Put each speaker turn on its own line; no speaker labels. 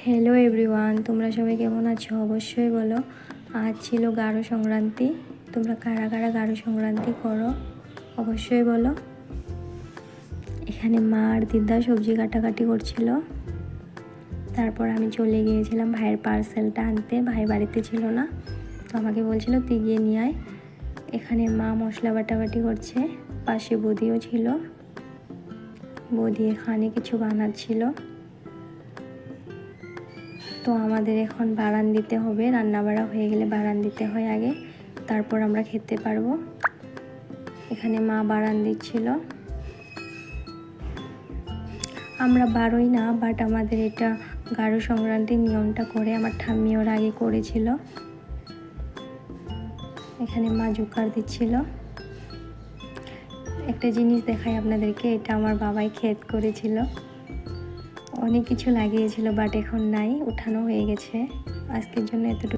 Hello everyone, তোমরা সবাই কেমন আছো? অবশ্যই বলো। আজ ছিল গারো সংক্রান্তি। তোমরা কারা কারা গারো সংক্রান্তি করো অবশ্যই বলো। এখানে মা আর দিদা সবজি কাটাকাটি করছিল। তারপর আমি চলে গিয়েছিলাম ভাইয়ের পার্সেলটা আনতে। ভাই বাড়িতে ছিল না, তো আমাকে বলছিল তুই গিয়ে নিয়ে আয়। এখানে মা মশলা বাটাবাটি করছে, পাশে বৌদিও ছিল। বৌদি এখানে কিছু বানাচ্ছিল। তো আমাদের এখন বারান দিতে হবে, রান্না বাড়া হয়ে গেলে বারান দিতে হয় আগে, তারপর আমরা খেতে পারবো। এখানে মা বারান দিচ্ছিল। আমরা বারোই না, বাট আমাদের এটা গারো সংক্রান্তির নিয়মটা করে আমার ঠাম্মি ওর আগে করেছিল। এখানে মা জোকার দিচ্ছিল। একটা জিনিস দেখাই আপনাদেরকে, এটা আমার বাবাই ক্ষেত করেছিল। অনেক কিছু লাগিয়েছিল, বাট এখন নাই, উঠানো হয়ে গেছে। আজকের জন্য এতটুকু।